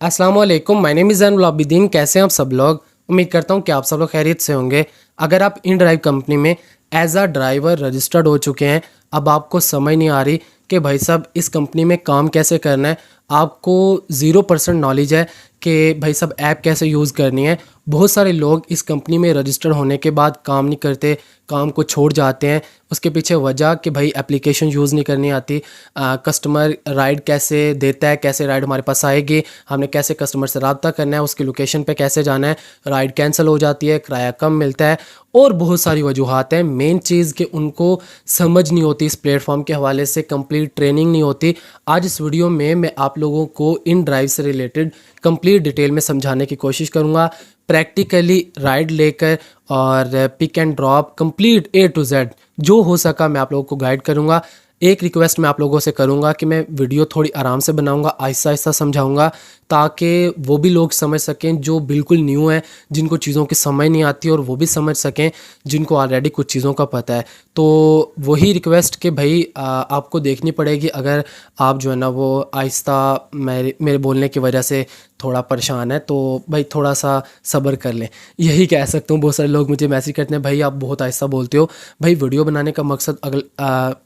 अस्सलाम वालेकुम, my name is Zainul Abidin. कैसे हैं आप सब लोग? उम्मीद करता हूँ कि आप सब लोग खैरियत से होंगे। अगर आप इन ड्राइव कंपनी में एज अ ड्राइवर रजिस्टर्ड हो चुके हैं, अब आपको समझ नहीं आ रही कि भाई साहब इस कंपनी में काम कैसे करना है, आपको 0% नॉलेज है कि भाई साहब ऐप कैसे यूज़ करनी है। बहुत सारे लोग इस कंपनी में रजिस्टर्ड होने के बाद काम नहीं करते, काम को छोड़ जाते हैं। उसके पीछे वजह कि भाई एप्लीकेशन यूज़ नहीं करनी आती, कस्टमर राइड कैसे देता है, कैसे राइड हमारे पास आएगी, हमने कैसे कस्टमर से रब्ता करना है, उसकी लोकेशन पे कैसे जाना है, राइड कैंसिल हो जाती है, किराया कम मिलता है और बहुत सारी वजूहात हैं। मेन चीज़ कि उनको समझ नहीं होती, इस प्लेटफॉर्म के हवाले से कंप्लीट ट्रेनिंग नहीं होती। आज इस वीडियो में मैं आप लोगों को इन ड्राइव से रिलेटेड कंप्लीट डिटेल में समझाने की कोशिश करूँगा, प्रैक्टिकली राइड लेकर और pick and drop complete A to Z जो हो सका मैं आप लोगों को गाइड करूँगा। एक रिक्वेस्ट मैं आप लोगों से करूँगा कि मैं वीडियो थोड़ी आराम से बनाऊँगा, आहिस्ता आहिस्ता समझाऊँगा ताकि वो भी लोग समझ सकें जो बिल्कुल न्यू हैं, जिनको चीज़ों की समझ नहीं आती, और वो भी समझ सकें जिनको ऑलरेडी कुछ चीज़ों का पता है। तो वही रिक्वेस्ट कि भाई आपको देखनी पड़ेगी। अगर आप जो है ना वो आहिस्ता मेरे बोलने की वजह से थोड़ा परेशान है तो भाई थोड़ा सा सब्र कर लें, यही कह सकता हूँ। बहुत सारे लोग मुझे मैसेज करते हैं, भाई आप बहुत आहिस्ता बोलते हो। भाई वीडियो बनाने का मकसद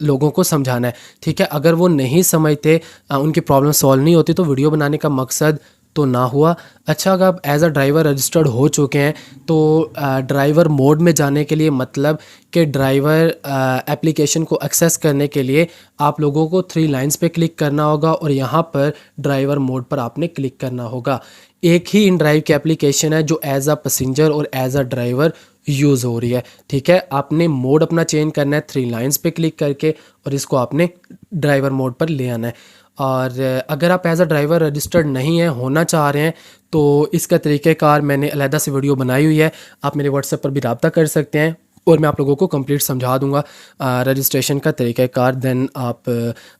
लोगों को समझाना है, ठीक है। अगर वो नहीं समझते, उनकी प्रॉब्लम सॉल्व नहीं होती, तो वीडियो बनाने का मकसद तो ना हुआ। अच्छा, अगर आप एज अ ड्राइवर रजिस्टर्ड हो चुके हैं तो ड्राइवर मोड में जाने के लिए मतलब कि ड्राइवर एप्लीकेशन को एक्सेस करने के लिए आप लोगों को 3 लाइंस पे क्लिक करना होगा और यहाँ पर ड्राइवर मोड पर आपने क्लिक करना होगा। एक ही इन ड्राइव की एप्लीकेशन है जो एज अ पैसेंजर और एज अ ड्राइवर यूज़ हो रही है, ठीक है। आपने मोड अपना चेंज करना है 3 लाइंस पे क्लिक करके और इसको आपने ड्राइवर मोड पर ले आना है। और अगर आप एज अ ड्राइवर रजिस्टर्ड नहीं है, होना चाह रहे हैं, तो इसका तरीक़ेकार मैंने अलहदा से वीडियो बनाई हुई है, आप मेरे व्हाट्सएप पर भी रब्ता कर सकते हैं और मैं आप लोगों को कंप्लीट समझा दूंगा रजिस्ट्रेशन का तरीक़ाकार। देन आप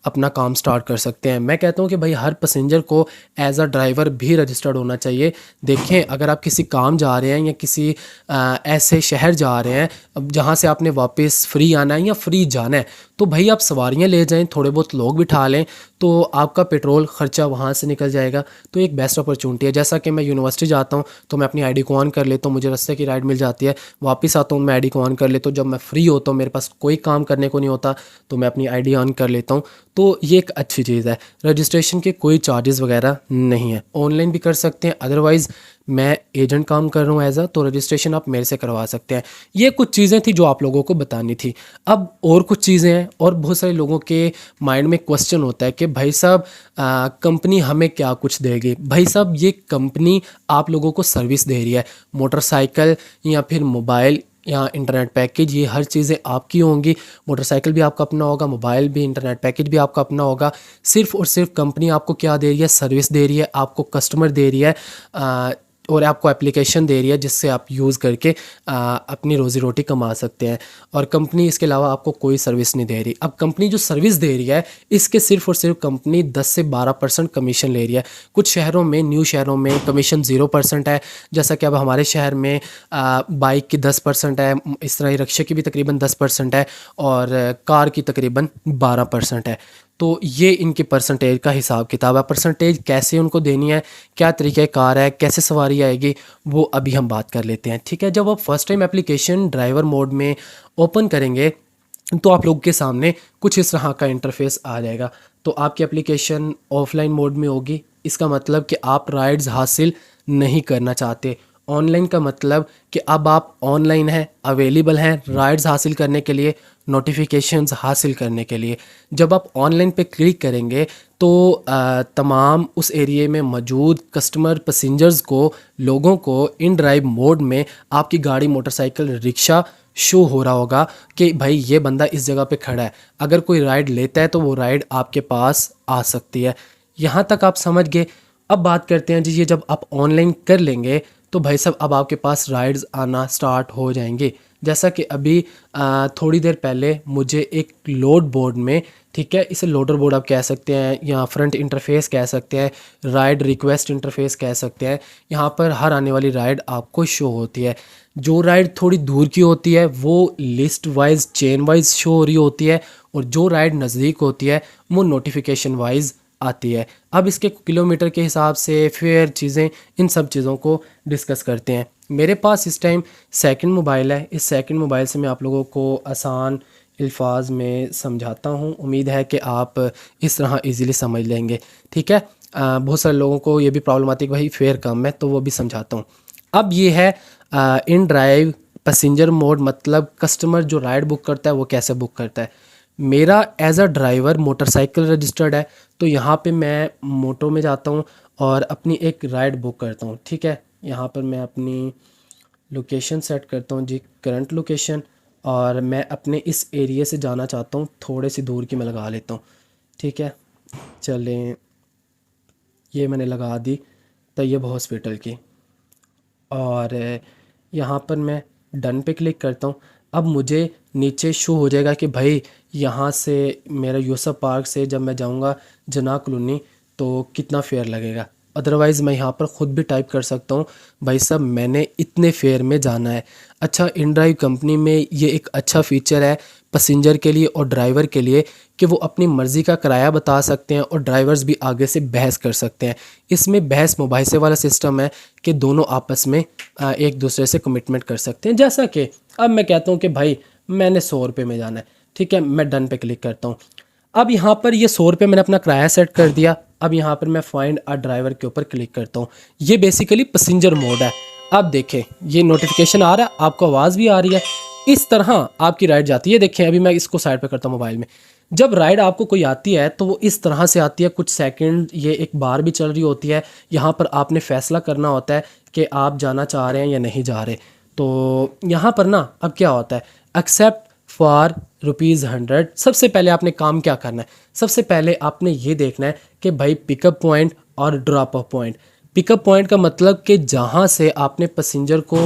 अपना काम स्टार्ट कर सकते हैं। मैं कहता हूं कि भाई हर पैसेंजर को एज अ ड्राइवर भी रजिस्टर्ड होना चाहिए। देखें, अगर आप किसी काम जा रहे हैं या किसी ऐसे शहर जा रहे हैं अब जहां से आपने वापस फ्री आना है या फ्री जाना है, तो भाई आप सवारियां ले जाएं, थोड़े बहुत लोग बिठा लें, तो आपका पेट्रोल ख़र्चा वहाँ से निकल जाएगा। तो एक बेस्ट अपॉर्चुनिटी है। जैसा कि मैं यूनिवर्सिटी जाता हूँ तो मैं अपनी आईडी को ऑन कर लेता हूँ, मुझे रास्ते की राइड मिल जाती है, वापस आता हूँ मैं आईडी को ऑन कर लेता हूँ। जब मैं फ्री होता हूँ, मेरे पास कोई काम करने को नहीं होता, तो मैं अपनी आईडी ऑन कर लेता हूँ। तो ये एक अच्छी चीज़ है। रजिस्ट्रेशन के कोई चार्जेस वगैरह नहीं है, ऑनलाइन भी कर सकते हैं। अदरवाइज़ मैं एजेंट काम कर रहा हूँ एज अ, तो रजिस्ट्रेशन आप मेरे से करवा सकते हैं। ये कुछ चीज़ें थी जो आप लोगों को बतानी थी। अब और कुछ चीज़ें हैं, और बहुत सारे लोगों के माइंड में क्वेश्चन होता है कि भाई साहब कंपनी हमें क्या कुछ देगी। भाई साहब ये कंपनी आप लोगों को सर्विस दे रही है, मोटरसाइकिल या फिर मोबाइल या इंटरनेट पैकेज, ये हर चीज़ें आपकी होंगी। मोटरसाइकिल भी आपका अपना होगा, मोबाइल भी, इंटरनेट पैकेज भी आपका अपना होगा। सिर्फ़ और सिर्फ कंपनी आपको क्या दे रही है, सर्विस दे रही है, आपको कस्टमर दे रही है और आपको एप्लीकेशन दे रही है जिससे आप यूज़ करके अपनी रोज़ी रोटी कमा सकते हैं। और कंपनी इसके अलावा आपको कोई सर्विस नहीं दे रही। अब कंपनी जो सर्विस दे रही है, इसके सिर्फ़ और सिर्फ कंपनी 10 से 12% कमीशन ले रही है। कुछ शहरों में, न्यू शहरों में कमीशन 0% है, जैसा कि अब हमारे शहर में बाइक की 10% है, इस तरह ही रिक्शे की भी तकरीबन 10% है और कार की तकरीबन 12% है। तो ये इनकी परसेंटेज का हिसाब किताब है। परसेंटेज कैसे उनको देनी है, क्या तरीक़ेकार है, कैसे सवारी आएगी, वो अभी हम बात कर लेते हैं, ठीक है। जब आप first time application driver mode में ओपन करेंगे तो आप लोगों के सामने कुछ इस तरह का इंटरफेस आ जाएगा। तो आपकी एप्लीकेशन ऑफलाइन मोड में होगी, इसका मतलब कि आप राइड्स हासिल नहीं करना चाहते। ऑनलाइन का मतलब कि अब आप ऑनलाइन हैं, अवेलेबल हैं राइड्स हासिल करने के लिए, नोटिफिकेशंस हासिल करने के लिए। जब आप ऑनलाइन पे क्लिक करेंगे तो तमाम उस एरिए में मौजूद कस्टमर पैसेंजर्स को, लोगों को इन ड्राइव मोड में आपकी गाड़ी, मोटरसाइकिल, रिक्शा शो हो रहा होगा कि भाई ये बंदा इस जगह पे खड़ा है। अगर कोई राइड लेता है तो वो राइड आपके पास आ सकती है। यहाँ तक आप समझ गए। अब बात करते हैं जी, ये जब आप ऑनलाइन कर लेंगे तो भाई साहब अब आपके पास राइड्स आना स्टार्ट हो जाएंगे। जैसा कि अभी थोड़ी देर पहले मुझे एक लोड बोर्ड में, ठीक है, इसे लोडर बोर्ड आप कह सकते हैं या फ्रंट इंटरफेस कह सकते हैं, राइड रिक्वेस्ट इंटरफेस कह सकते हैं। यहाँ पर हर आने वाली राइड आपको शो होती है। जो राइड थोड़ी दूर की होती है वो list wise, chain wise show हो रही होती है, और जो राइड नज़दीक होती है वो नोटिफिकेशन वाइज आती है। अब इसके किलोमीटर के हिसाब से फेयर चीज़ें, इन सब चीज़ों को डिस्कस करते हैं। मेरे पास इस टाइम सेकंड मोबाइल है। इस सेकंड मोबाइल से मैं आप लोगों को आसान अल्फाज में समझाता हूँ। उम्मीद है कि आप इस तरह इजीली समझ लेंगे, ठीक है। बहुत सारे लोगों को ये भी प्रॉब्लम आती है कि भाई फेयर कम है, तो वो भी समझाता हूँ। अब ये है इन ड्राइव पैसेंजर मोड, मतलब कस्टमर जो राइड बुक करता है वो कैसे बुक करता है। मेरा as a driver motorcycle registered है, तो यहाँ पे मैं मोटो में जाता हूँ और अपनी एक राइड बुक करता हूँ, ठीक है। यहाँ पर मैं अपनी लोकेशन सेट करता हूँ जी, करंट लोकेशन, और मैं अपने इस एरिया से जाना चाहता हूँ, थोड़े सी दूर की मैं लगा लेता हूँ, ठीक है। चलें, ये मैंने लगा दी तैयब हॉस्पिटल की, और यहाँ पर मैं डन पे क्लिक करता हूँ। अब मुझे नीचे शो हो जाएगा कि भाई यहाँ से मेरा यूसुफ पार्क से जब मैं जाऊँगा जना कॉलोनी तो कितना फेयर लगेगा। अदरवाइज़ मैं यहाँ पर ख़ुद भी टाइप कर सकता हूँ भाई साहब मैंने इतने फेयर में जाना है। अच्छा, इनड्राइव कंपनी में ये एक अच्छा फ़ीचर है पैसेंजर के लिए और ड्राइवर के लिए कि वो अपनी मर्ज़ी का किराया बता सकते हैं और ड्राइवर्स भी आगे से बहस कर सकते हैं। इसमें बहस मुबाहिसे वाला सिस्टम है कि दोनों आपस में एक दूसरे से कमिटमेंट कर सकते हैं। जैसा कि अब मैं कहता हूँ कि भाई मैंने 100 रुपये में जाना है, ठीक है, मैं डन पे क्लिक करता हूँ। अब यहाँ पर ये 100 रुपये मैंने अपना किराया सेट कर दिया। अब यहाँ पर मैं फाइंड अ ड्राइवर के ऊपर क्लिक करता हूँ। ये बेसिकली पैसेंजर मोड है। अब देखें ये नोटिफिकेशन आ रहा है, आपको आवाज़ भी आ रही है। इस तरह आपकी राइड जाती है। देखें अभी मैं इसको साइड पे करता हूँ मोबाइल में। जब राइड आपको कोई आती है तो वो इस तरह से आती है, कुछ सेकंड ये एक बार भी चल रही होती है। यहाँ पर आपने फ़ैसला करना होता है कि आप जाना चाह रहे हैं या नहीं जा रहे। तो यहाँ पर ना अब क्या होता है, एक्सेप्ट फॉर ₹100। सबसे पहले आपने काम क्या करना है, सबसे पहले आपने ये देखना है कि भाई पिकअप पॉइंट और drop off point. Pickup point का मतलब कि जहाँ से आपने पैसेंजर को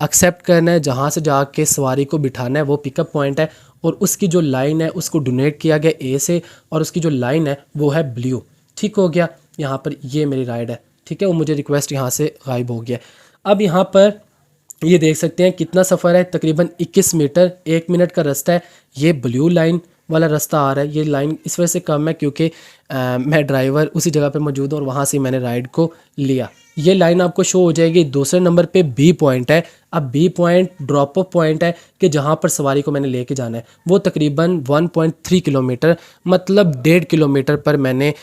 एक्सेप्ट करना है, जहाँ से जाके सवारी को बिठाना है, वो पिकअप पॉइंट है। और उसकी जो लाइन है उसको डोनेट किया गया ए से, और उसकी जो लाइन है वो है ब्लू। ठीक हो गया। यहाँ पर ये मेरी राइड है, ठीक है, वो मुझे रिक्वेस्ट यहाँ से गायब हो गया। अब यहाँ पर ये देख सकते हैं कितना सफ़र है, तकरीबन 21 मीटर, 1 मिनट का रास्ता है। ये ब्लू लाइन वाला रास्ता आ रहा है। ये लाइन इस वजह से कम है क्योंकि मैं ड्राइवर उसी जगह पे मौजूद हूँ और वहाँ से मैंने राइड को लिया। ये लाइन आपको शो हो जाएगी। दूसरे नंबर पे बी पॉइंट है। अब B point drop off point है कि जहाँ पर सवारी को मैंने लेके जाना है, वो तकरीबन 1.3 किलोमीटर, मतलब 1.5 किलोमीटर पर मैंने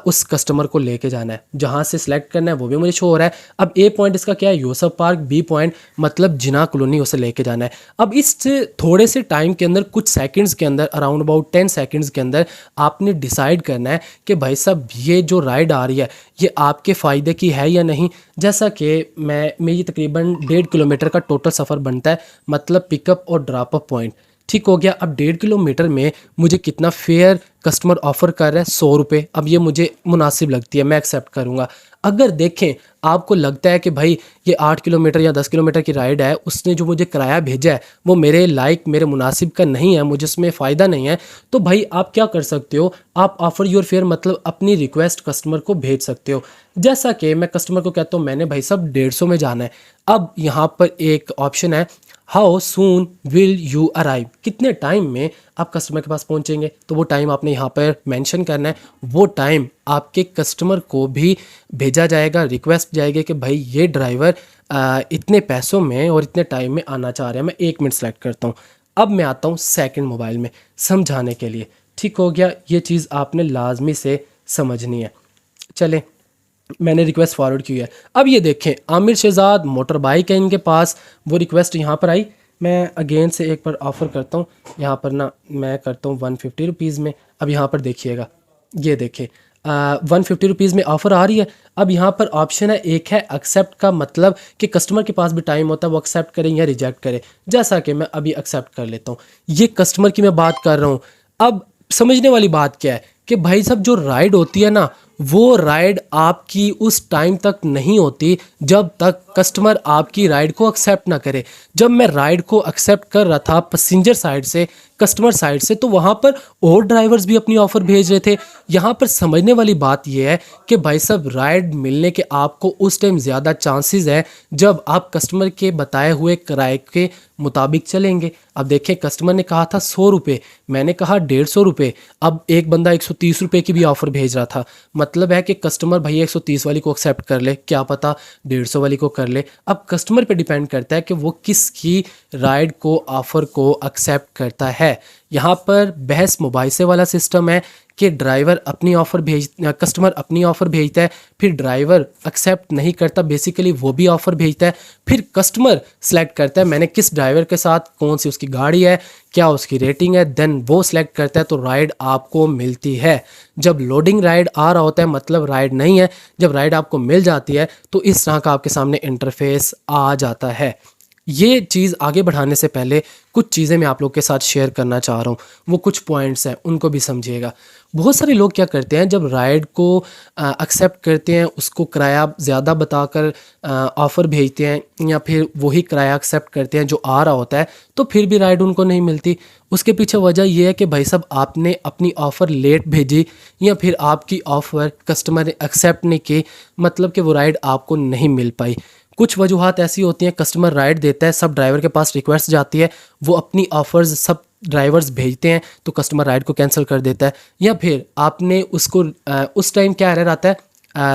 उस कस्टमर को लेके जाना है। जहाँ से सिलेक्ट करना है वो भी मुझे शो हो रहा है। अब ए पॉइंट इसका क्या है, यूसुफ पार्क। बी पॉइंट मतलब जिना कॉलोनी, उसे लेके जाना है। अब इस थोड़े से टाइम के अंदर, कुछ सेकंड्स के अंदर, अराउंड अबाउट 10 सेकंड्स के अंदर आपने डिसाइड करना है कि भाई साहब ये जो राइड आ रही है ये आपके फ़ायदे की है या नहीं। जैसा कि मेरी तकरीबन 1.5 किलोमीटर का टोटल सफ़र बनता है, मतलब पिकअप और ड्रॉप ऑफ पॉइंट। ठीक हो गया। अब 1.5 किलोमीटर में मुझे कितना फेयर कस्टमर ऑफ़र कर रहा है, 100 रुपये। अब ये मुझे मुनासिब लगती है, मैं एक्सेप्ट करूँगा। अगर देखें आपको लगता है कि भाई ये 8 किलोमीटर या 10 किलोमीटर की राइड है, उसने जो मुझे किराया भेजा है वो मेरे लायक, मेरे मुनासिब का नहीं है, मुझे उसमें फ़ायदा नहीं है, तो भाई आप क्या कर सकते हो, आप ऑफ़र योर फेयर मतलब अपनी रिक्वेस्ट कस्टमर को भेज सकते हो। जैसा कि मैं कस्टमर को कहता हूँ मैंने भाई साहब 150 में जाना है। अब यहाँ पर एक ऑप्शन है, how soon will you arrive, कितने टाइम में आप कस्टमर के पास पहुँचेंगे। तो वो टाइम आपने यहाँ पर मेंशन करना है। वो टाइम आपके कस्टमर को भी भेजा जाएगा, रिक्वेस्ट जाएगी कि भाई ये ड्राइवर इतने पैसों में और इतने टाइम में आना चाह रहे हैं। मैं 1 मिनट सेलेक्ट करता हूँ। अब मैं आता हूँ सेकंड मोबाइल में समझाने के लिए। ठीक हो गया। ये चीज़ आपने लाजमी से समझनी है। चलें, मैंने रिक्वेस्ट फॉरवर्ड की है। अब ये देखें आमिर शहजाद मोटर बाइक है इनके पास, वो रिक्वेस्ट यहाँ पर आई। मैं अगेन से एक बार ऑफ़र करता हूँ, यहाँ पर ना मैं करता हूँ 150 रुपीज़ में। अब यहाँ पर देखिएगा, ये देखें 150 रुपीज़ में ऑफ़र आ रही है। अब यहाँ पर ऑप्शन है, एक है एक्सेप्ट का, मतलब कि कस्टमर के पास भी टाइम होता है वो एक्सेप्ट करें या रिजेक्ट करें। जैसा कि मैं अभी एक्सेप्ट कर लेता हूँ। ये कस्टमर की मैं बात कर रहा हूँ। अब समझने वाली बात क्या है कि भाई साहब जो राइड होती है ना, वो राइड आपकी उस टाइम तक नहीं होती जब तक कस्टमर आपकी राइड को एक्सेप्ट ना करे। जब मैं राइड को एक्सेप्ट कर रहा था पैसेंजर साइड से, कस्टमर साइड से, तो वहाँ पर और ड्राइवर्स भी अपनी ऑफ़र भेज रहे थे। यहाँ पर समझने वाली बात यह है कि भाई साहब राइड मिलने के आपको उस टाइम ज़्यादा चांसेस है जब आप कस्टमर के बताए हुए किराए के मुताबिक चलेंगे। अब देखें, कस्टमर ने कहा था 100 रुपये, मैंने कहा 150 रुपये, अब एक बंदा 130 रुपये की भी ऑफ़र भेज रहा था। मतलब है कि कस्टमर भैया 130 वाली को एक्सेप्ट कर ले, क्या पता 150 वाली को कर ले। अब कस्टमर पे डिपेंड करता है कि वो किसकी राइड को, ऑफ़र को एक्सेप्ट करता है। यहाँ पर बहस मुबाहिसे वाला सिस्टम है कि ड्राइवर अपनी ऑफ़र कस्टमर अपनी ऑफ़र भेजता है, फिर ड्राइवर एक्सेप्ट नहीं करता, बेसिकली वो भी ऑफ़र भेजता है, फिर कस्टमर सेलेक्ट करता है मैंने किस ड्राइवर के साथ, कौन सी उसकी गाड़ी है, क्या उसकी रेटिंग है, देन वो सेलेक्ट करता है तो राइड आपको मिलती है। जब लोडिंग राइड आ रहा होता है मतलब राइड नहीं है, जब राइड आपको मिल जाती है तो इस तरह का आपके सामने इंटरफेस आ जाता है। ये चीज़ आगे बढ़ाने से पहले कुछ चीज़ें मैं आप लोग के साथ शेयर करना चाह रहा हूँ, वो कुछ पॉइंट्स हैं, उनको भी समझिएगा। बहुत सारे लोग क्या करते हैं, जब राइड को एक्सेप्ट करते हैं, उसको किराया ज़्यादा बताकर ऑफ़र भेजते हैं या फिर वही किराया एक्सेप्ट करते हैं जो आ रहा होता है, तो फिर भी राइड उनको नहीं मिलती। उसके पीछे वजह यह है कि भाई साहब आपने अपनी ऑफ़र लेट भेजी या फिर आपकी ऑफ़र कस्टमर ने एक्सेप्ट नहीं की, मतलब कि वो राइड आपको नहीं मिल पाई। कुछ वजूहात ऐसी होती हैं, कस्टमर राइड देता है, सब ड्राइवर के पास रिक्वेस्ट जाती है, वो अपनी ऑफ़र्स सब ड्राइवर्स भेजते हैं तो कस्टमर राइड को कैंसिल कर देता है। या फिर आपने उसको उस टाइम क्या एरर आता है,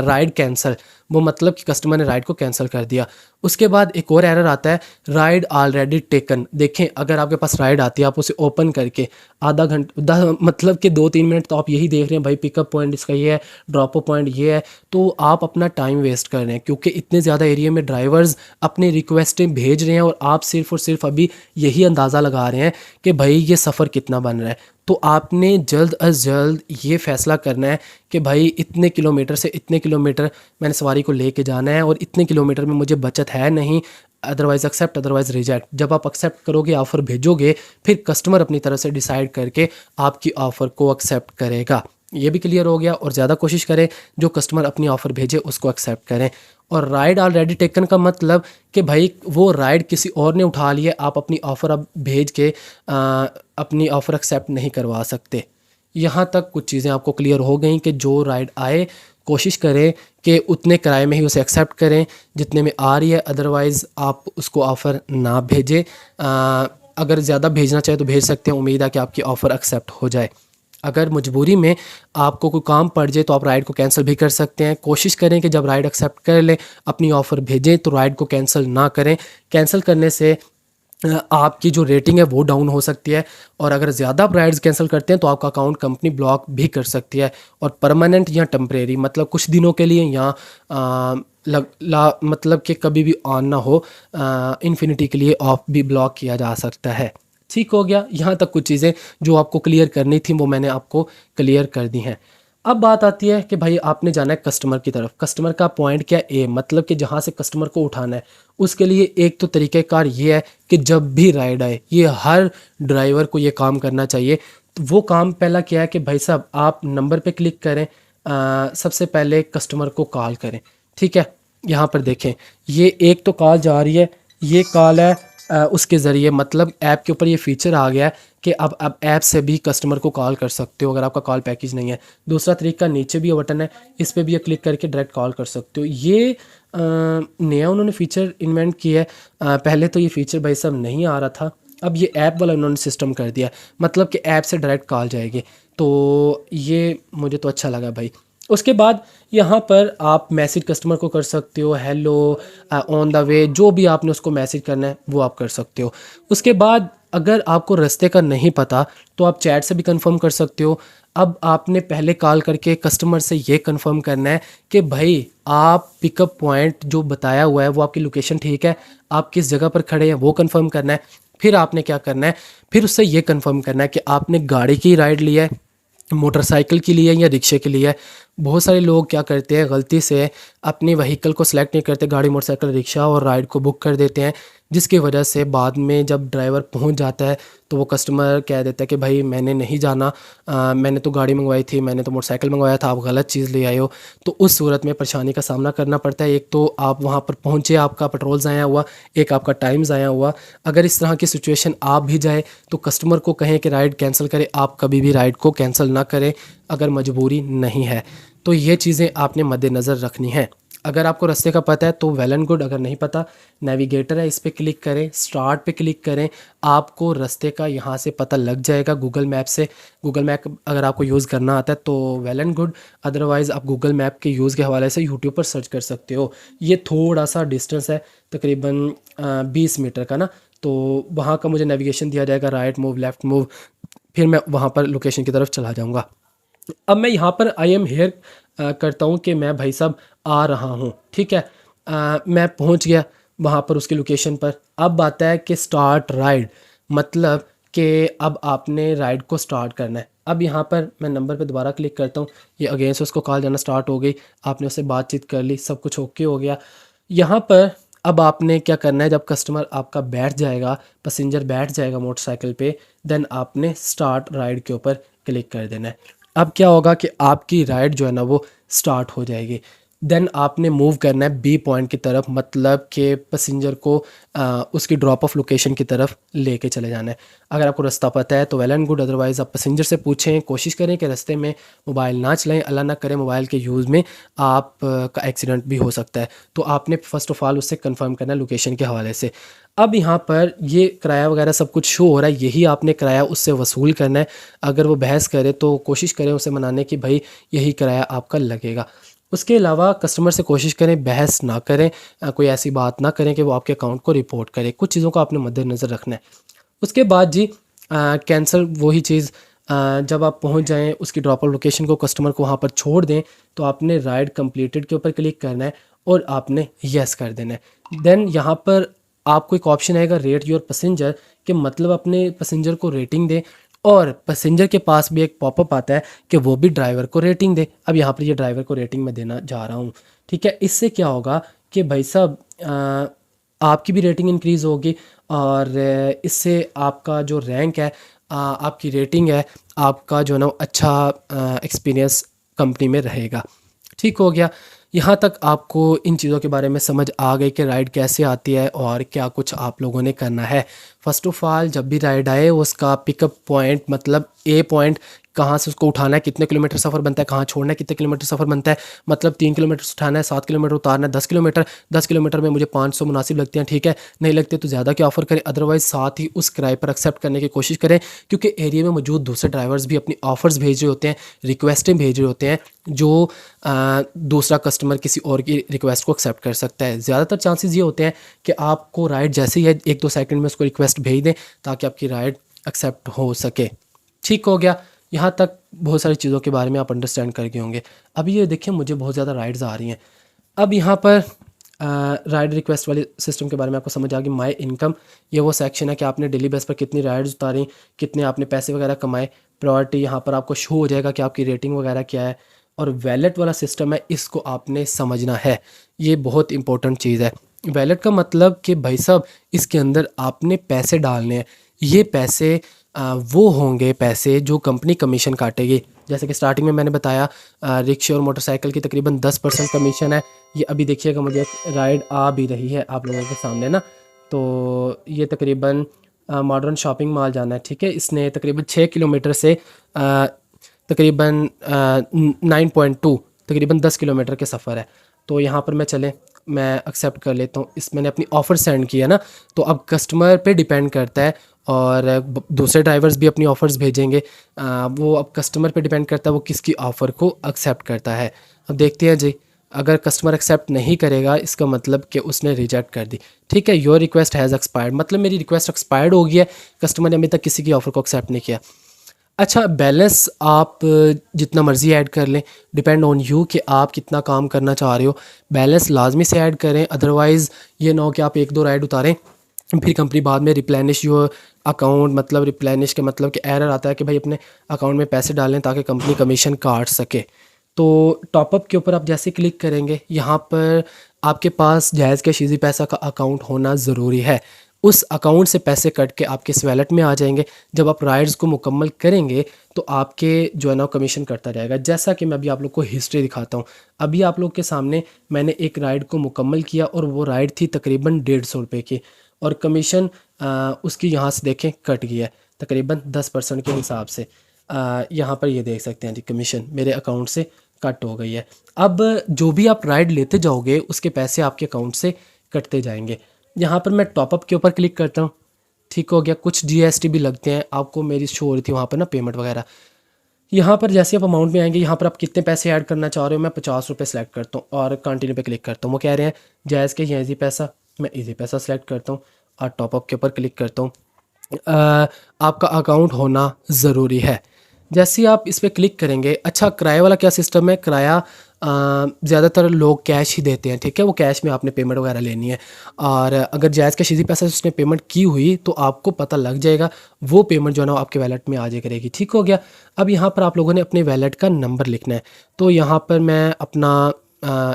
राइड कैंसिल, वो मतलब कि कस्टमर ने राइड को कैंसिल कर दिया। उसके बाद एक और एरर आता है, राइड ऑलरेडी टेकन। देखें, अगर आपके पास राइड आती है, आप उसे ओपन करके आधा घंटा मतलब कि 2-3 मिनट तो आप यही देख रहे हैं भाई पिकअप पॉइंट इसका ये है, ड्रॉप पॉइंट ये है, तो आप अपना टाइम वेस्ट कर रहे हैं क्योंकि इतने ज़्यादा एरिया में ड्राइवर्स अपनी रिक्वेस्टें भेज रहे हैं और आप सिर्फ और सिर्फ अभी यही अंदाज़ा लगा रहे हैं कि भाई ये सफ़र कितना बन रहा है। तो आपने जल्द अज जल्द ये फ़ैसला करना है कि भाई इतने किलोमीटर से इतने किलोमीटर मैंने सवारी को लेके जाना है और इतने किलोमीटर में मुझे बचत है नहीं, अदरवाइज़ एक्सेप्ट अदरवाइज़ रिजेक्ट। जब आप एक्सेप्ट करोगे, ऑफ़र भेजोगे, फिर कस्टमर अपनी तरफ से डिसाइड करके आपकी ऑफ़र को एक्सेप्ट करेगा। ये भी क्लियर हो गया। और ज़्यादा कोशिश करें जो कस्टमर अपनी ऑफ़र भेजे उसको एक्सेप्ट करें। और राइड ऑलरेडी टेकन का मतलब कि भाई वो राइड किसी और ने उठा लिया, आप अपनी ऑफ़र अब भेज के अपनी ऑफ़र एक्सेप्ट नहीं करवा सकते। यहाँ तक कुछ चीज़ें आपको क्लियर हो गई कि जो राइड आए कोशिश करें कि उतने किराए में ही उसे एक्सेप्ट करें जितने में आ रही है, अदरवाइज़ आप उसको ऑफ़र ना भेजें। अगर ज़्यादा भेजना चाहे तो भेज सकते हैं, उम्मीद है कि आपकी ऑफ़र एक्सेप्ट हो जाए। अगर मजबूरी में आपको कोई काम पड़ जाए तो आप राइड को कैंसिल भी कर सकते हैं। कोशिश करें कि जब राइड एक्सेप्ट कर लें, अपनी ऑफ़र भेजें तो राइड को कैंसिल ना करें। कैंसिल करने से आपकी जो रेटिंग है वो डाउन हो सकती है और अगर ज़्यादा आप राइड्स कैंसिल करते हैं तो आपका अकाउंट कंपनी ब्लॉक भी कर सकती है। और परमानेंट या टेम्परेरी मतलब कुछ दिनों के लिए या मतलब कि कभी भी ऑन ना हो, इन्फिनिटी के लिए ऑफ भी ब्लॉक किया जा सकता है। ठीक हो गया। यहाँ तक कुछ चीज़ें जो आपको क्लियर करनी थी वो मैंने आपको क्लियर कर दी हैं। अब बात आती है कि भाई आपने जाना है कस्टमर की तरफ। कस्टमर का पॉइंट क्या है, मतलब कि जहाँ से कस्टमर को उठाना है, उसके लिए एक तो तरीक़ाकार ये है कि जब भी राइड आए, ये हर ड्राइवर को ये काम करना चाहिए। तो वो काम पहला क्या है कि भाई साहब आप नंबर पे क्लिक करें, सबसे पहले कस्टमर को कॉल करें। ठीक है, यहाँ पर देखें ये एक तो कॉल जा रही है, ये कॉल है उसके ज़रिए, मतलब ऐप के ऊपर ये फ़ीचर आ गया है कि अब ऐप से भी कस्टमर को कॉल कर सकते हो अगर आपका कॉल पैकेज नहीं है। दूसरा तरीका, नीचे भी बटन है, इस पर भी क्लिक करके डायरेक्ट कॉल कर सकते हो। ये नया उन्होंने फ़ीचर इन्वेंट किया है। पहले तो ये फ़ीचर भाई साहब नहीं आ रहा था, अब ये ऐप वाला उन्होंने सिस्टम कर दिया, मतलब कि ऐप से डायरेक्ट कॉल जाएगी। तो ये मुझे तो अच्छा लगा भाई। उसके बाद यहाँ पर आप मैसेज कस्टमर को कर सकते हो, हेलो, ऑन द वे, जो भी आपने उसको मैसेज करना है वो आप कर सकते हो। उसके बाद अगर आपको रास्ते का नहीं पता तो आप चैट से भी कंफर्म कर सकते हो। अब आपने पहले कॉल करके कस्टमर से ये कंफर्म करना है कि भाई आप पिकअप पॉइंट जो बताया हुआ है वो आपकी लोकेशन ठीक है, आप किस जगह पर खड़े हैं वो कंफर्म करना है। फिर आपने क्या करना है, फिर उससे ये कंफर्म करना है कि आपने गाड़ी की राइड ली है, मोटरसाइकिल के लिए या रिक्शे के लिए। बहुत सारे लोग क्या करते हैं, गलती से अपनी व्हीकल को सिलेक्ट नहीं करते, गाड़ी, मोटरसाइकिल, रिक्शा, और राइड को बुक कर देते हैं, जिसकी वजह से बाद में जब ड्राइवर पहुंच जाता है तो वो कस्टमर कह देता है कि भाई मैंने नहीं जाना, मैंने तो गाड़ी मंगवाई थी, मैंने तो मोटरसाइकिल मंगवाया था, आप गलत चीज़ ले आए हो। तो उस सूरत में परेशानी का सामना करना पड़ता है। एक तो आप वहाँ पर पहुँचे, आपका पेट्रोल ज़ाया हुआ, एक आपका टाइम ज़ाया हुआ। अगर इस तरह की सिचुएशन आप भी जाए तो कस्टमर को कहें कि राइड कैंसिल करें, आप कभी भी राइड को कैंसिल ना करें अगर मजबूरी नहीं है। तो ये चीज़ें आपने मद्देनज़र रखनी है। अगर आपको रास्ते का पता है तो वेल एंड गुड, अगर नहीं पता, नेविगेटर है, इस पर क्लिक करें, स्टार्ट पे क्लिक करें, आपको रास्ते का यहाँ से पता लग जाएगा गूगल मैप से। गूगल मैप अगर आपको यूज़ करना आता है तो वेल एंड गुड, अदरवाइज़ आप गूगल मैप के यूज़ के हवाले से यूट्यूब पर सर्च कर सकते हो। ये थोड़ा सा डिस्टेंस है तकरीबन 20 मीटर का ना, तो वहाँ का मुझे नेविगेशन दिया जाएगा, राइट मूव, लेफ़्ट मूव, फिर मैं वहाँ पर लोकेशन की तरफ चला जाऊँगा। अब मैं यहाँ पर आई एम हेयर करता हूँ कि मैं भाई साहब आ रहा हूँ, ठीक है। मैं पहुँच गया वहाँ पर उसकी लोकेशन पर। अब आता है कि स्टार्ट राइड, मतलब कि अब आपने राइड को स्टार्ट करना है। अब यहाँ पर मैं नंबर पे दोबारा क्लिक करता हूँ, ये अगेन से उसको कॉल जाना स्टार्ट हो गई, आपने उससे बातचीत कर ली, सब कुछ ओके हो गया। यहाँ पर अब आपने क्या करना है, जब कस्टमर आपका बैठ जाएगा, पैसेंजर बैठ जाएगा मोटरसाइकिल पे, देन आपने स्टार्ट राइड के ऊपर क्लिक कर देना है। अब क्या होगा कि आपकी राइड जो है ना वो स्टार्ट हो जाएगी। देन आपने मूव करना है बी पॉइंट की तरफ, मतलब कि पैसेंजर को उसकी ड्रॉप ऑफ लोकेशन की तरफ लेके चले जाना है। अगर आपको रास्ता पता है तो वेल एंड गुड, अदरवाइज़ आप पैसेंजर से पूछें, कोशिश करें कि रास्ते में मोबाइल ना चलाएं, अल्लाह ना करें मोबाइल के यूज़ में आप का एक्सीडेंट भी हो सकता है। तो आपने फ़र्स्ट ऑफ़ ऑल उससे कंफर्म करना है लोकेशन के हवाले से। अब यहाँ पर ये किराया वगैरह सब कुछ शो हो रहा है, यही आपने किराया उससे वसूल करना है। अगर वो बहस करे तो कोशिश करें उसे मनाने की भाई यही किराया आपका लगेगा। उसके अलावा कस्टमर से कोशिश करें बहस ना करें, कोई ऐसी बात ना करें कि वो आपके अकाउंट को रिपोर्ट करे। कुछ चीज़ों को आपने मद्देनज़र रखना है। उसके बाद जी कैंसिल, वही चीज़, जब आप पहुंच जाएं उसकी ड्रॉप आउट लोकेशन को, कस्टमर को वहां पर छोड़ दें, तो आपने राइड कंप्लीटेड के ऊपर क्लिक करना है और आपने यस कर देना है। देन यहाँ पर आपको एक ऑप्शन आएगा रेट योर पैसेंजर, कि मतलब अपने पैसेंजर को रेटिंग दें, और पैसेंजर के पास भी एक पॉपअप आता है कि वो भी ड्राइवर को रेटिंग दे। अब यहाँ पर ये ड्राइवर को रेटिंग मैं देना जा रहा हूँ, ठीक है। इससे क्या होगा कि भाई साहब आपकी भी रेटिंग इंक्रीज़ होगी, और इससे आपका जो रैंक है, आपकी रेटिंग है, आपका जो है ना अच्छा एक्सपीरियंस कंपनी में रहेगा। ठीक हो गया। यहाँ तक आपको इन चीज़ों के बारे में समझ आ गई कि राइड कैसे आती है और क्या कुछ आप लोगों ने करना है। फ़र्स्ट ऑफ़ ऑल जब भी राइड आए उसका पिकअप पॉइंट, मतलब ए पॉइंट, कहाँ से उसको उठाना है, कितने किलोमीटर सफ़र बनता है, कहाँ छोड़ना है, कितने किलोमीटर सफ़र बनता है, मतलब 3 किलोमीटर उठाना है, 7 किलोमीटर उतारना है, 10 किलोमीटर में मुझे 500 मुनासिब लगते हैं, ठीक है। नहीं लगते तो ज़्यादा के ऑफ़र करें, अदरवाइज़ साथ ही उस किराए पर एक्सेप्ट करने की कोशिश करें, क्योंकि एरिया में मौजूद दूसरे ड्राइवर्स भी अपनी ऑफ़र्स भेज रहे होते हैं, रिक्वेस्टें भेज रहे होते हैं, जो दूसरा कस्टमर किसी और की रिक्वेस्ट को एक्सेप्ट कर सकता है। ज़्यादातर चांसेस ये होते हैं कि आपको राइड जैसे ही है 1-2 सेकंड में उसको रिक्वेस्ट भेज दें ताकि आपकी राइड एक्सेप्ट हो सके। ठीक हो गया। यहाँ तक बहुत सारी चीज़ों के बारे में आप अंडरस्टैंड कर गए होंगे। अभी ये देखिए मुझे बहुत ज़्यादा राइड्स आ रही हैं। अब यहाँ पर राइड रिक्वेस्ट वाले सिस्टम के बारे में आपको समझ आ गई। माई इनकम, ये वो सेक्शन है कि आपने डेली बेस पर कितनी राइड्स उतारी, कितने आपने पैसे वगैरह कमाए। प्रायोरिटी, यहाँ पर आपको शो हो जाएगा कि आपकी रेटिंग वगैरह क्या है। और वैलेट वाला सिस्टम है, इसको आपने समझना है, ये बहुत इंपॉर्टेंट चीज़ है। वैलेट का मतलब कि भाई साहब इसके अंदर आपने पैसे डालने हैं। ये पैसे वो होंगे पैसे जो कंपनी कमीशन काटेगी। जैसे कि स्टार्टिंग में मैंने बताया रिक्शे और मोटरसाइकिल की तकरीबन 10% कमीशन है। ये अभी देखिएगा मुझे एक राइड आ भी रही है आप लोगों के सामने ना, तो ये तकरीबन मॉडर्न शॉपिंग मॉल जाना है, ठीक है। इसने तकरीबन 6 किलोमीटर से तकरीबन 9.2, तकरीबन 10 किलोमीटर के सफ़र है। तो यहाँ पर मैं एक्सेप्ट कर लेता हूँ। इस मैंने अपनी ऑफ़र सेंड किया ना, तो अब कस्टमर पे डिपेंड करता है, और दूसरे ड्राइवर्स भी अपनी ऑफ़र्स भेजेंगे, वो अब कस्टमर पे डिपेंड करता है वो किसकी ऑफ़र को एक्सेप्ट करता है। अब देखते हैं जी, अगर कस्टमर एक्सेप्ट नहीं करेगा इसका मतलब कि उसने रिजेक्ट कर दी, ठीक है। योर रिक्वेस्ट हैज़ एक्सपायर्ड, मतलब मेरी रिक्वेस्ट एक्सपायर्ड हो गई है, कस्टमर ने अभी तक किसी की ऑफ़र को एक्सेप्ट नहीं किया। अच्छा, बैलेंस आप जितना मर्ज़ी ऐड कर लें, डिपेंड ऑन यू कि आप कितना काम करना चाह रहे हो। बैलेंस लाजमी से ऐड करें, अदरवाइज़ ये ना हो कि आप 1-2 राइड उतारें फिर कंपनी बाद में रिप्लेनिश योर अकाउंट, मतलब रिप्लेनिश के मतलब कि एरर आता है कि भाई अपने अकाउंट में पैसे डालें ताकि कंपनी कमीशन काट सके। तो टॉपअप के ऊपर आप जैसे क्लिक करेंगे, यहाँ पर आपके पास जायज़ के शीज़ी पैसा का अकाउंट होना ज़रूरी है। उस अकाउंट से पैसे कट के आपके इस वैलेट में आ जाएंगे। जब आप राइड्स को मुकम्मल करेंगे तो आपके जो है ना कमीशन करता रहेगा। जैसा कि मैं अभी आप लोग को हिस्ट्री दिखाता हूँ। अभी आप लोग के सामने मैंने एक राइड को मुकम्मल किया और वो राइड थी तकरीबन 150 रुपये की, और कमीशन उसकी यहाँ से देखें कट गया है तकरीबन 10% के हिसाब से। यहाँ पर ये देख सकते हैं जी, कमीशन मेरे अकाउंट से कट हो गई है। अब जो भी आप राइड लेते जाओगे उसके पैसे आपके अकाउंट से कटते जाएंगे। यहाँ पर मैं टॉपअप के ऊपर क्लिक करता हूँ, ठीक हो गया। कुछ जीएसटी भी लगते हैं, आपको मेरी शो हो रही थी वहाँ पर ना पेमेंट वगैरह। यहाँ पर जैसे आप अमाउंट में आएंगे, यहाँ पर आप कितने पैसे ऐड करना चाह रहे हो, मैं 50 रुपये सेलेक्ट करता हूँ और कंटिन्यू पे क्लिक करता हूँ। वो कह रहे हैं जायज़ के या ईजी पैसा, मैं ईजी पैसा सेलेक्ट करता हूँ और टॉपअप के ऊपर क्लिक करता हूँ। आपका अकाउंट होना ज़रूरी है। जैसे ही आप इस पर क्लिक करेंगे, अच्छा किराए वाला क्या सिस्टम है, किराया ज़्यादातर लोग कैश ही देते हैं, ठीक है, वो कैश में आपने पेमेंट वगैरह लेनी है। और अगर जायज़ का शीज़ी पैसा से उसने पेमेंट की हुई तो आपको पता लग जाएगा, वो पेमेंट जो है ना आपके वैलेट में आ जाया करेगी, ठीक हो गया। अब यहाँ पर आप लोगों ने अपने वैलेट का नंबर लिखना है, तो यहाँ पर मैं अपना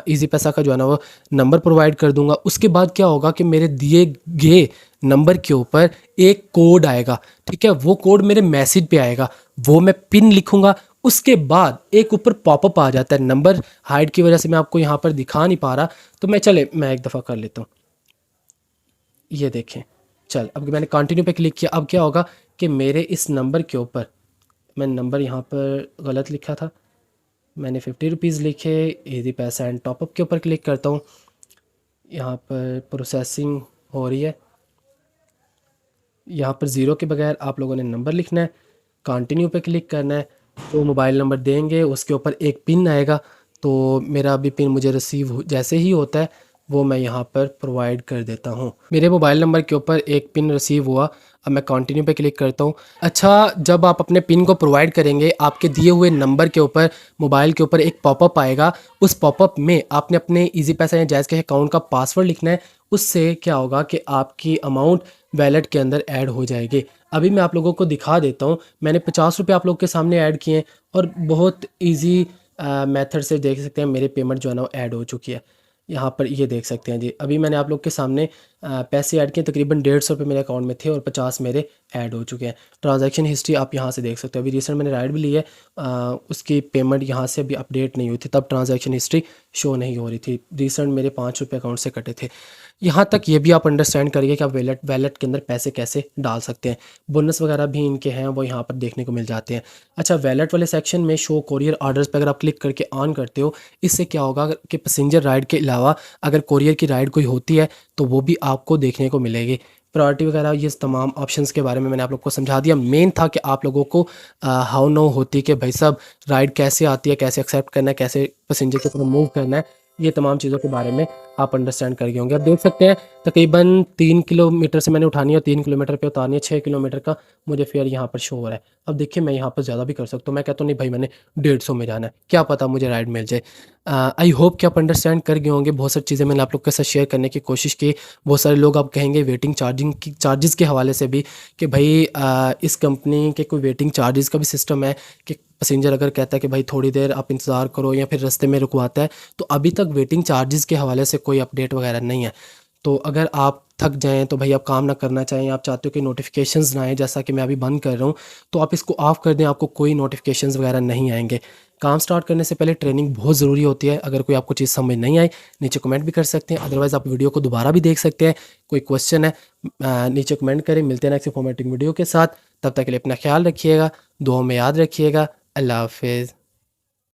ईजी पैसा का जो है ना वो नंबर प्रोवाइड कर दूंगा। उसके बाद क्या होगा कि मेरे दिए गए नंबर के ऊपर एक कोड आएगा, ठीक है, वो कोड मेरे मैसेज पे आएगा, वो मैं पिन लिखूंगा। उसके बाद एक ऊपर पॉपअप आ जाता है, नंबर हाइड की वजह से मैं आपको यहाँ पर दिखा नहीं पा रहा, तो मैं एक दफ़ा कर लेता हूँ। ये देखें, चल अब मैंने कंटिन्यू पे क्लिक किया। अब क्या होगा कि मेरे इस नंबर के ऊपर, मैं नंबर यहाँ पर गलत लिखा था, मैंने 50 रुपीज़ लिखे, ईजी पैसा एंड टॉपअप के ऊपर क्लिक करता हूँ। यहाँ पर प्रोसेसिंग हो रही है, यहाँ पर ज़ीरो के बगैर आप लोगों ने नंबर लिखना है, कंटिन्यू पे क्लिक करना है। तो मोबाइल नंबर देंगे, उसके ऊपर एक पिन आएगा, तो मेरा अभी पिन मुझे रिसीव जैसे ही होता है वो मैं यहाँ पर प्रोवाइड कर देता हूँ। मेरे मोबाइल नंबर के ऊपर एक पिन रिसीव हुआ, अब मैं कंटिन्यू पे क्लिक करता हूँ। अच्छा, जब आप अपने पिन को प्रोवाइड करेंगे, आपके दिए हुए नंबर के ऊपर मोबाइल के ऊपर एक पॉपअप आएगा। उस पॉपअप में आपने अपने ईजी पैसा या जायज़ के अकाउंट का पासवर्ड लिखना है। उससे क्या होगा कि आपकी अमाउंट वैलेट के अंदर ऐड हो जाएगी। अभी मैं आप लोगों को दिखा देता हूँ, मैंने 50 रुपये आप लोग के सामने ऐड किए हैं और बहुत ईजी मेथड से देख सकते हैं मेरे पेमेंट जो है ना वो ऐड हो चुकी है। यहाँ पर ये देख सकते हैं जी, अभी मैंने आप लोग के सामने पैसे ऐड किए, तकरीबन 150 रुपये मेरे अकाउंट में थे और 50 मेरे ऐड हो चुके हैं। ट्रांजैक्शन हिस्ट्री आप यहाँ से देख सकते हो, अभी रिसेंट मैंने राइड भी ली है, उसकी पेमेंट यहाँ से अभी अपडेट नहीं हुई थी, तब ट्रांजैक्शन हिस्ट्री शो नहीं हो रही थी। रिसेंट मेरे 5 रुपये अकाउंट से कटे थे। यहाँ तक ये भी आप अंडरस्टैंड करिए कि आप वैलेट के अंदर पैसे कैसे डाल सकते हैं। बोनस वगैरह भी इनके हैं, वो यहाँ पर देखने को मिल जाते हैं। अच्छा, वैलेट वाले सेक्शन में शो कोरियर ऑर्डर्स पे अगर आप क्लिक करके ऑन करते हो, इससे क्या होगा कि पैसेंजर राइड के अलावा अगर कोरियर की राइड कोई होती है तो वो भी आपको देखने को मिलेगी। प्रायोरिटी वगैरह ये तमाम ऑप्शंस के बारे में मैंने आप लोग को समझा दिया। मेन था कि आप लोगों को हाउ नो होती कि भाई साहब राइड कैसे आती है, कैसे एक्सेप्ट करना है, कैसे पैसेंजर के ऊपर मूव करना है, ये तमाम चीज़ों के बारे में आप अंडरस्टैंड कर गए होंगे। आप देख सकते हैं तकरीबन 3 किलोमीटर से मैंने उठानी है, 3 किलोमीटर पे उतारनी है, 6 किलोमीटर का मुझे फेयर यहाँ पर शो हो रहा है। अब देखिए मैं यहाँ पर ज़्यादा भी कर सकता हूँ, मैं कहता हूँ नहीं भाई मैंने 150 में जाना है, क्या पता मुझे राइड मिल जाए। आई होप कि आप अंडरस्टैंड कर गए होंगे। बहुत सारी चीज़ें मैंने आप लोग के साथ शेयर करने की कोशिश की। बहुत सारे लोग आप कहेंगे वेटिंग चार्जेस के हवाले से भी कि भाई इस कंपनी के कोई वेटिंग चार्जेस का भी सिस्टम है कि पैसेंजर अगर कहता है कि भाई थोड़ी देर आप इंतज़ार करो या फिर रास्ते में रुकवाता है, तो अभी तक वेटिंग चार्जेस के हवाले से कोई अपडेट वगैरह नहीं है। तो अगर आप थक जाएँ तो भाई आप काम ना करना चाहें, आप चाहते हो कि नोटिफिकेशंस ना आए जैसा कि मैं अभी बंद कर रहा हूँ, तो आप इसको ऑफ़ कर दें, आपको कोई नोटिफिकेशंस वगैरह नहीं आएंगे। काम स्टार्ट करने से पहले ट्रेनिंग बहुत ज़रूरी होती है। अगर कोई आपको चीज़ समझ नहीं आई, नीचे कमेंट भी कर सकते हैं, अदरवाइज़ आप वीडियो को दोबारा भी देख सकते हैं। कोई क्वेश्चन है नीचे कमेंट करें। मिलते हैं नेक्स्ट फॉर्मेटिंग वीडियो के साथ, तब तक के लिए अपना ख्याल रखिएगा, दुआ में याद रखिएगा। अल्लाह हाफिज़।